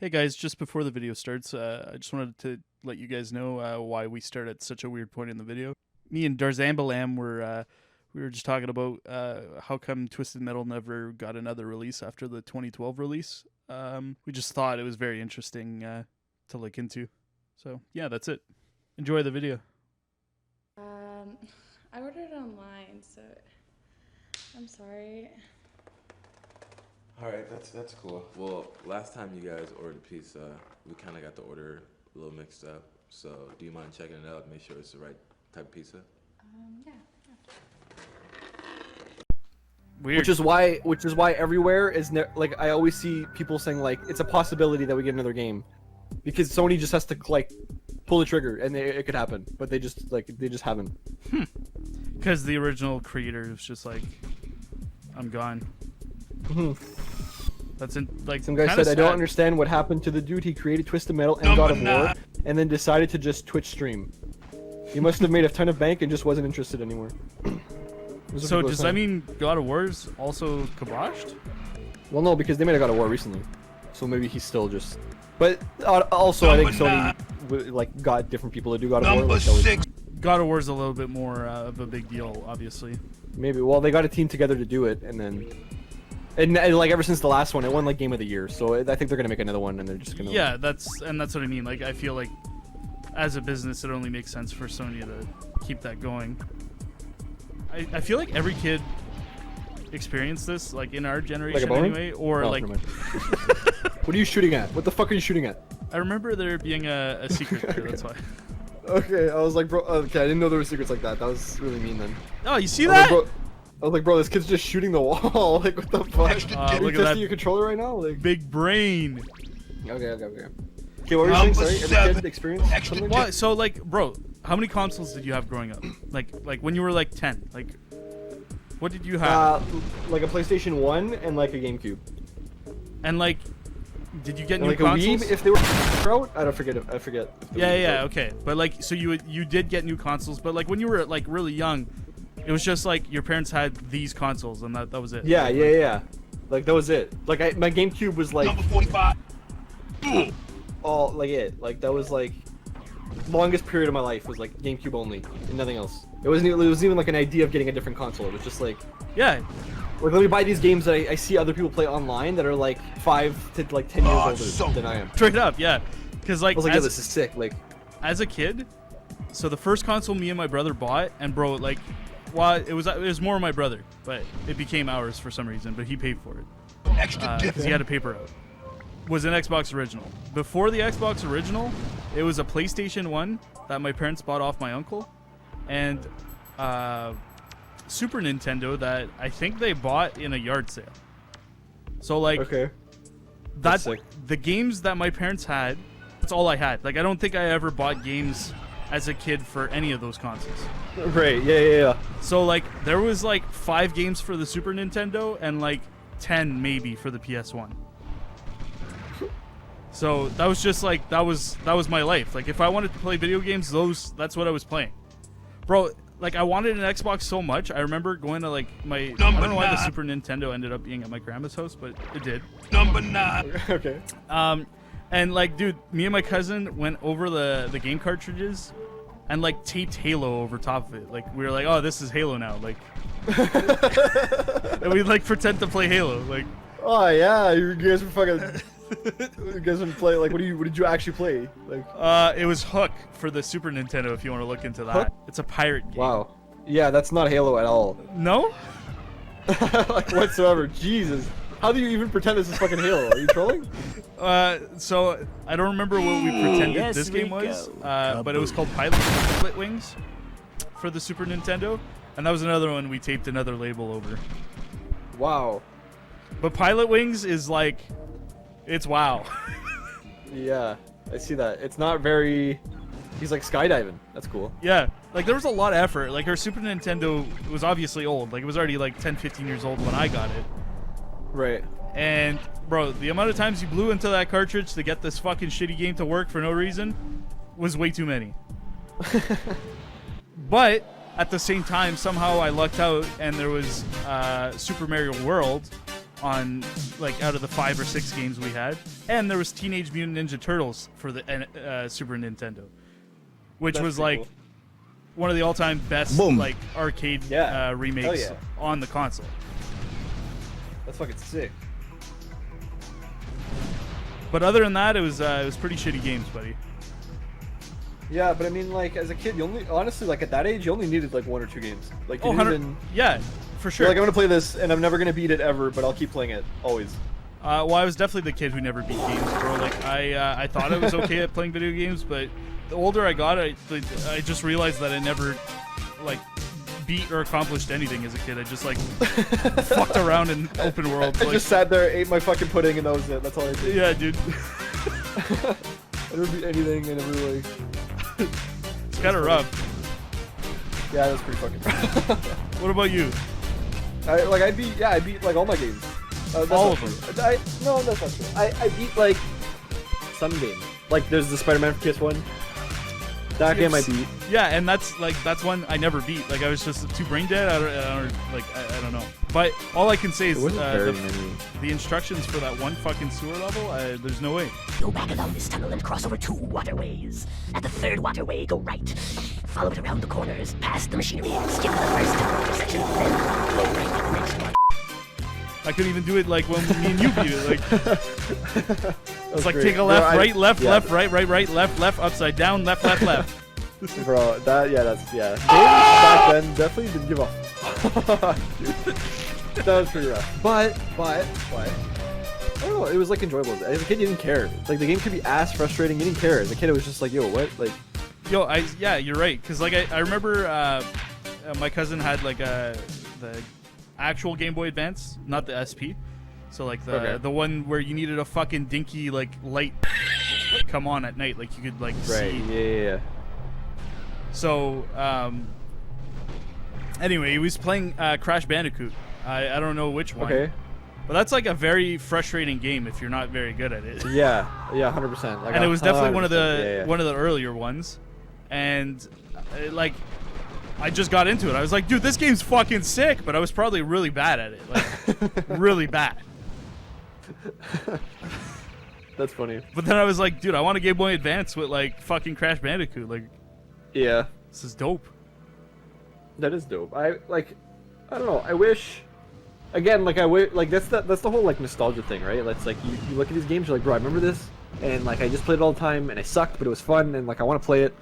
Hey guys, just before the video starts, I just wanted to let you guys know why we start at such a weird point in the video. Me and Darzii were we were just talking about how come Twisted Metal never got another release after the 2012 release. We just thought it was very interesting to look into. So yeah, that's it. Enjoy the video. I ordered it online, so I'm sorry. All right, that's cool. Well, last time you guys ordered pizza, we kind of got the order a little mixed up. So, do you mind checking it out? Make sure it's the right type of pizza. Yeah. Weird. Which is why everywhere is like I always see people saying like it's a possibility that we get another game, because Sony just has to like pull the trigger and it could happen, but they just haven't. Because the original creator was just like, I'm gone. That's like Some guy said, I don't understand what happened to the dude. He created Twisted Metal and God of War, and then decided to just Twitch stream. He must have made a ton of bank and just wasn't interested anymore. So does that mean God of War's also kiboshed? Well, no, because they made a God of War recently, so maybe he's still just. But also, I think Sony like got different people to do God of War. Like God of War's a little bit more of a big deal, obviously. Maybe. Well, they got a team together to do it, and then. And like ever since the last one, it won like Game of the Year. So I think they're gonna make another one, and they're just gonna. Yeah, that's what I mean. Like I feel like, as a business, it only makes sense for Sony to keep that going. I feel like every kid experienced this, like in our generation anyway, or like. What are you shooting at? What the fuck are you shooting at? I remember there being a secret there. That's why. Okay, I was like, bro. Okay, I didn't know there were secrets like that. That was really mean then. Oh, you see that? I was like, bro, this kid's just shooting the wall. Like, what the fuck? Look Are you at testing that your controller right now? Like, big brain. Okay, what were you saying? Sorry, every kid experienced something? What? So like, bro, how many consoles did you have growing up? Like when you were like 10? Like, what did you have? Like a PlayStation 1 and like a GameCube. And like, did you get And new like consoles? a Wii if they were out? I forget. Yeah, okay. But like, so you did get new consoles, but like when you were like really young, it was just like your parents had these consoles and that was it. Yeah. Like that was it. Like my GameCube was like number 45. all like it. Like that was like longest period of my life was like GameCube only and nothing else. It wasn't even like an idea of getting a different console. It was just like Yeah. Like let me buy these games that I see other people play online that are like 5 to like 10 years older than I am. Straight up, yeah. Because like, I was like, yeah, this is sick. Like as a kid, so the first console me and my brother bought, and bro, like, well, it was more my brother, but it became ours for some reason. But he paid for it because he had a paper out. Was an Xbox original. Before the Xbox original, it was a PlayStation 1 that my parents bought off my uncle, and Super Nintendo that I think they bought in a yard sale. So like, okay, that's the games that my parents had. That's all I had. Like I don't think I ever bought games as a kid for any of those consoles. Right, yeah. So like there was like 5 games for the Super Nintendo and like 10 maybe for the PS1. So that was just like that was my life. Like if I wanted to play video games, that's what I was playing. Bro, like I wanted an Xbox so much. I remember going to like I don't know why the Super Nintendo ended up being at my grandma's house, but it did. Number 9. Okay. And like, dude, me and my cousin went over the game cartridges and like taped Halo over top of it. Like we were like, oh, this is Halo now. Like, and we'd like pretend to play Halo. Like, oh yeah, you guys were fucking. You guys would play like what did you actually play? Like, it was Hook for the Super Nintendo. If you want to look into that, Hook? It's a pirate game. Wow. Yeah, that's not Halo at all. No. Like whatsoever. Jesus. How do you even pretend this is fucking Halo? Are you trolling? So I don't remember what we pretended this game was, but it was called Pilot Wings for the Super Nintendo, and that was another one we taped another label over. Wow. But Pilot Wings is like, it's wow. Yeah, I see that. It's not very. He's like skydiving. That's cool. Yeah, like there was a lot of effort. Like our Super Nintendo was obviously old. Like it was already like 10, 15 years old when I got it. Right. And bro, the amount of times you blew into that cartridge to get this fucking shitty game to work for no reason was way too many. But at the same time, somehow I lucked out and there was Super Mario World on like out of the 5 or 6 games we had, and there was Teenage Mutant Ninja Turtles for the Super Nintendo, which That's was pretty like cool. one of the all-time best Boom. like arcade Yeah. remakes Hell yeah. on the console. That's fucking sick. But other than that, it was pretty shitty games, buddy. Yeah, but I mean, like, as a kid, you only, honestly, like, at that age, you only needed, like, 1 or 2 games. Like, you Oh, didn't 100 even... yeah, for sure. You're like, I'm gonna play this, and I'm never gonna beat it ever, but I'll keep playing it, always. Well, I was definitely the kid who never beat games, bro. Like, I thought I was okay at playing video games, but the older I got, I just realized that I never, like, beat or accomplished anything as a kid. I just, like, fucked around in open worlds. I Like, just sat there, ate my fucking pudding, and that was it. That's all I did. yeah, dude. I never beat anything, I never, like... It's kind of rough. Yeah, that's pretty fucking rough. What about you? I beat, like, all my games. That's All not of true. No, that's not true. I beat, like, some games. Like, there's the Spider-Man for PS1. That game I beat. Yeah, and that's one I never beat. Like, I was just too brain dead. I don't know. But all I can say is There wasn't very the, many. the instructions for that one fucking sewer level. There's no way. Go back along this tunnel and cross over 2 waterways. At the 3rd waterway, go right. Follow it around the corners, past the machinery, skip to the first tunnel intersection, then go right to the next one. I couldn't even do it like when me and you beat it. Like, it's like great. take a Bro, left, I- right, left, yeah. left, right, right, right, left, left, upside down, left, left, left. Bro, that's, yeah. Games back then definitely didn't give a Dude. That was pretty rough. But, I don't know, it was, like, enjoyable. As a kid, you didn't care. Like, the game could be ass frustrating, you didn't care. As a kid, it was just like, yo, what? Like, Yo, yeah, you're right. Cause like I remember my cousin had like the actual Game Boy Advance, not the SP. So like the one where you needed a fucking dinky like light come on at night, like you could like right, see. yeah. So anyway, he was playing Crash Bandicoot. I don't know which one. Okay. But that's like a very frustrating game if you're not very good at it. Yeah, 100%. Like, And it was definitely one of 100%, yeah. one of the earlier ones. And like I just got into it. I was like, dude, this game's fucking sick, but I was probably really bad at it. Like really bad. That's funny. But then I was like, dude, I want a Game Boy Advance with like fucking Crash Bandicoot. Like Yeah. this is dope. That is dope. I don't know. I wish. Again, like that's the whole like nostalgia thing, right? It's like you look at these games, you're like, bro, I remember this, and like I just played it all the time, and I sucked, but it was fun, and like I want to play it,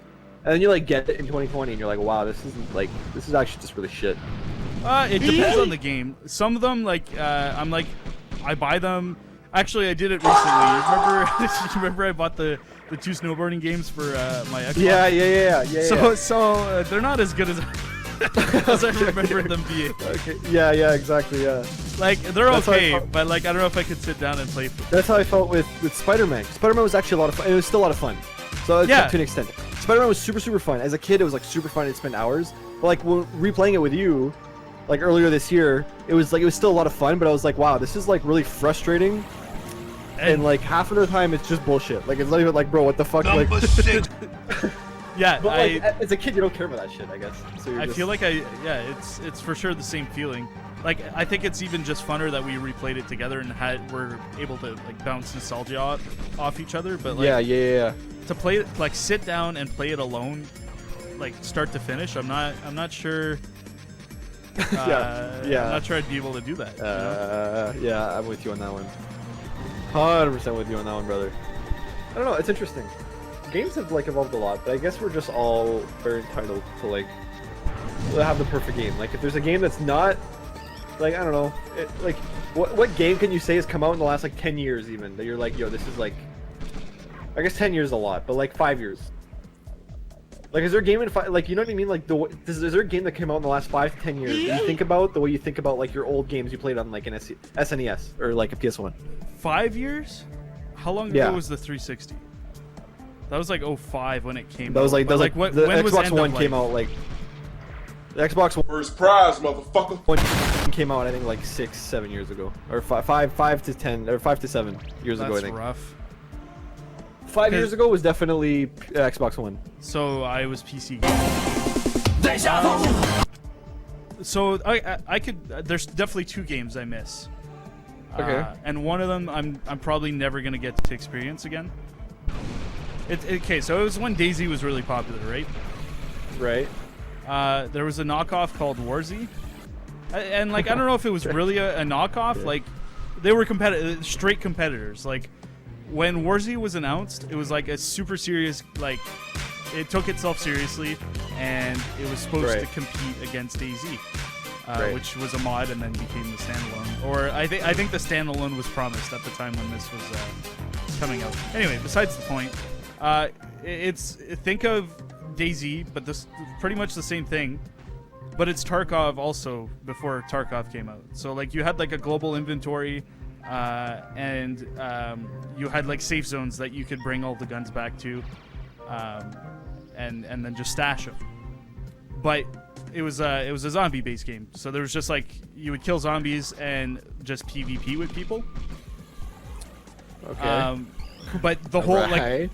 and then you like get it in 2020, and you're like, wow, this is actually just really shit. It depends on the game. Some of them, like, I'm like, I buy them. Actually, I did it recently. You remember I bought the 2 snowboarding games for my Xbox? Yeah. So they're not as good as as I remembered them being. Okay. Yeah, exactly. Yeah. Like they're That's how I okay, felt- but like I don't know if I could sit down and play. That's how I felt with Spider-Man. Spider-Man was actually a lot of fun. It was still a lot of fun. So Yeah. to an extent, Spider-Man was super fun. As a kid, it was like super fun. I'd spend hours. But like when replaying it with you, like earlier this year, it was still a lot of fun. But I was like, wow, this is like really frustrating. And like half of the time, it's just bullshit. Like it's not even like, bro, what the fuck? Like, Yeah, but like as a kid, you don't care about that shit, I guess. So you're I just, feel like it's for sure the same feeling. Like I think it's even just funner that we replayed it together and we're able to like bounce nostalgia off each other. But like yeah. to play it, like sit down and play it alone, like start to finish, I'm not sure. Yeah. I'm not sure I'd be able to do that. You know? Yeah, I'm with you on that one. 100% with you on that one, brother. I don't know. It's interesting. Games have like evolved a lot, but I guess we're just all very entitled to like have the perfect game. Like if there's a game that's not like I don't know, like what game can you say has come out in the last like 10 years even that you're like, yo, this is like, I guess 10 years is a lot, but like 5 years. Like is there a game in like you know what I mean? Like is there a game that came out in the last 5 to 10 years that you think about the way you think about like your old games you played on like an SNES or like a PS1? 5 years? How long Yeah. ago was the 360? That was like 05 when it came That was out. like But, what, when the was Xbox end of One life? came out like the Xbox One First prize, motherfucker. came out I think like 6-7 years ago or 5 to 10 or 5 to 7 years ago I That's think. rough. 5 years ago was definitely Xbox One. So I was PC game. So I could. There's definitely 2 games I miss. Okay. And one of them I'm probably never gonna get to experience again. Okay, so it was when Darzii was really popular, right? Right. There was a knockoff called Darzii, and like I don't know if it was really a knockoff. Yeah. Like they were straight competitors. Like when Darzii was announced, it was like a super serious, like it took itself seriously, and it was supposed to compete against DayZ, which was a mod and then became the standalone. Or I think the standalone was promised at the time when this was coming out. Anyway, besides the point, think of DayZ, but this pretty much the same thing. But it's Tarkov also before Tarkov came out. So like you had like a global inventory, and you had like safe zones that you could bring all the guns back to, and then just stash them. But it was a zombie based game, so there was just like you would kill zombies and just PvP with people. Okay. But the whole like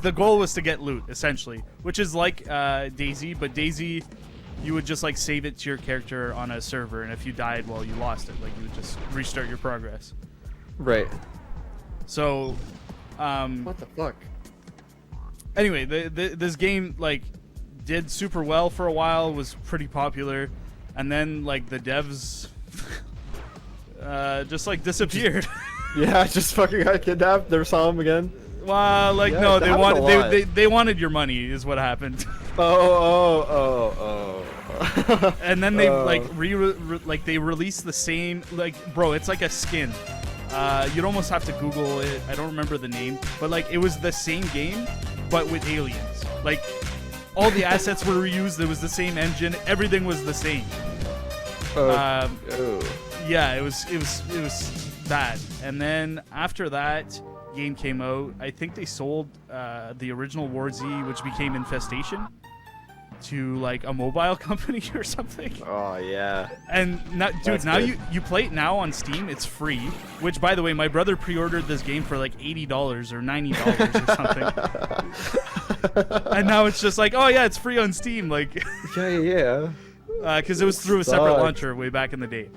the goal was to get loot essentially, which is like DayZ, but DayZ you would just like save it to your character on a server, and if you died, well, you lost it. Like you would just restart your progress. Right. So, what the fuck? Anyway, this game like did super well for a while, was pretty popular, and then like the devs just like disappeared. Yeah, just fucking got kidnapped. Never saw him again. Well, like Yeah, no, that they happened wanted they wanted your money is what happened. Oh. And then they like they released the same, like, bro, it's like a skin. You'd almost have to Google it. I don't remember the name, but like it was the same game, but with aliens. Like all the assets were reused. It was the same engine. Everything was the same. Yeah, it was that. And then after that game came out, I think they sold the original Darzii, which became Infestation, to like a mobile company or something. Oh yeah. And dude, now you play it now on Steam. It's free. Which, by the way, my brother pre-ordered this game for like $80 or $90 or something. And now it's just like, oh yeah, it's free on Steam. Like, yeah. Because it was through a separate launcher way back in the day.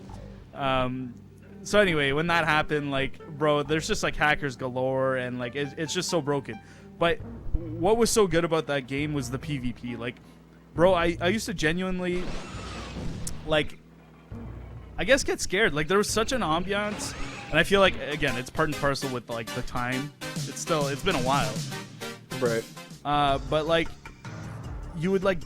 So anyway, when that happened, like, bro, there's just like hackers galore, and like it's just so broken. But what was so good about that game was the PvP. Like, bro, I used to genuinely, like, I guess get scared. Like, there was such an ambiance, and I feel like, again, it's part and parcel with like the time. It's been a while. Right. But like, you would like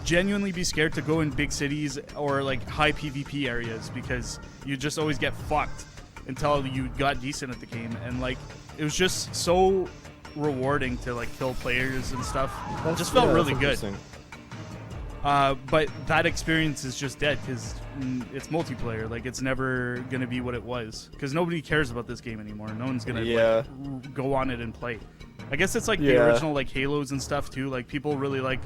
genuinely be scared to go in big cities or like high PvP areas because you just always get fucked until you got decent at the game. And like, it was just so rewarding to like kill players and stuff. It just felt really good. But that experience is just dead because it's multiplayer. Like, it's never gonna be what it was because nobody cares about this game anymore. No one's gonna like, go on it and play. I guess it's like the original like Halos and stuff too. Like, people really like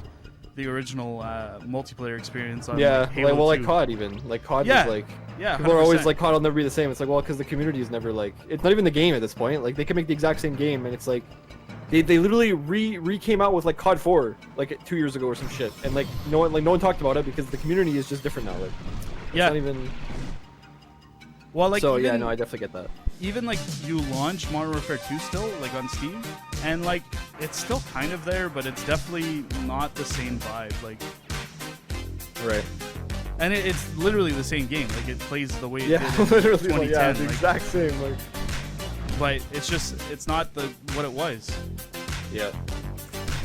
the original multiplayer experience on like, Halo 2. like COD even. Like COD was like, people 100%. are always like, COD will never be the same. It's like, well, because the community is never like, it's not even the game at this point. Like, they can make the exact same game, and it's like, they literally re came out with like COD 4 like 2 years ago or some shit, and like no one talked about it because the community is just different now. Like, it's not even. Well, like, so even, yeah, no, I definitely get that. Even like you launch Modern Warfare 2 still like on Steam, and like it's still kind of there, but it's definitely not the same vibe. Like, right. And it's literally the same game. Like, it plays the way it did in literally 2010. Yeah, the exact same. Like, but it's not what it was. Yeah.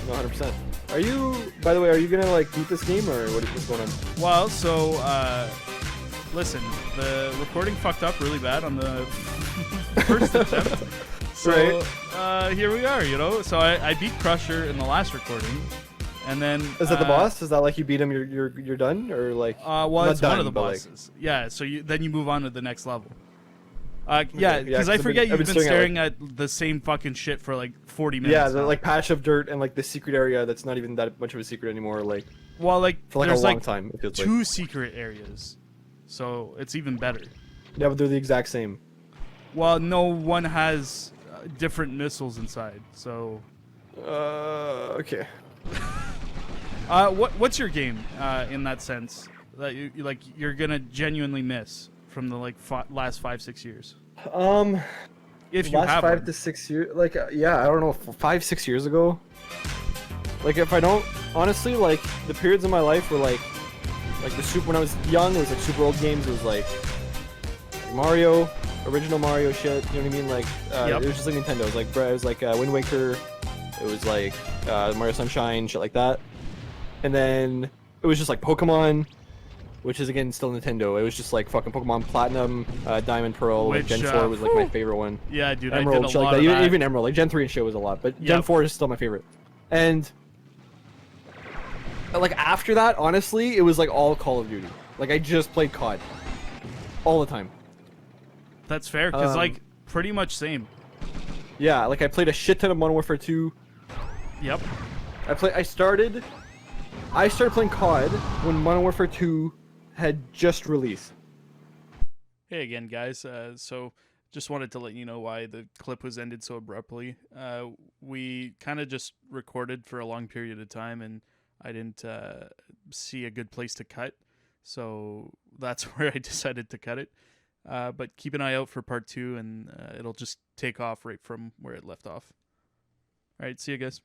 No, 100%. Are you, by the way, are you gonna like beat this game or what's going on? Well, so listen, the recording fucked up really bad on the first attempt. So here we are, you know. So I beat Crusher in the last recording, and then is that the boss? Is that like you beat him, you're done, or like? Well, it's one of the bosses. Like, yeah. So then you move on to the next level. Yeah, because I forget you've been staring at the same fucking shit for like 40 minutes. Yeah, the like patch of dirt and like the secret area that's not even that much of a secret anymore. Like, well, like for like there's a long like time. It feels two secret areas, so it's even better. Yeah, but they're the exact same. Well, no, one has different missiles inside. So. Okay. What's your game in that sense that you're gonna genuinely miss from the like last 5-6 years? If you last have 5 one. to 6 years, like yeah, I don't know, 5-6 years ago. Like if I don't, honestly, like the periods in my life were like the super when I was young, it was like super old games. It was like Mario, original Mario shit. You know what I mean? Like Yep. it was just like Nintendo. It was like Wind Waker. It was like Mario Sunshine, shit like that. And then it was just like Pokemon, which is again still Nintendo. It was just like fucking Pokemon Platinum, Diamond, Pearl. Like Which, Gen 4 was like my favorite one. Yeah, dude, Emerald, I did a shit like lot that. of that. Even Emerald, like Gen 3 and shit was a lot, but Gen Yep. 4 is still my favorite. And like after that, honestly, it was like all Call of Duty. Like I just played COD all the time. That's fair, because, Um, like, pretty much same. Yeah, like I played a shit ton of Modern Warfare 2. Yep. I started playing COD when Modern Warfare 2 had just released. Hey again, guys. So just wanted to let you know why the clip was ended so abruptly. We kind of just recorded for a long period of time, and I didn't see a good place to cut, so that's where I decided to cut it. But keep an eye out for part 2, and it'll just take off right from where it left off. All right, see you guys.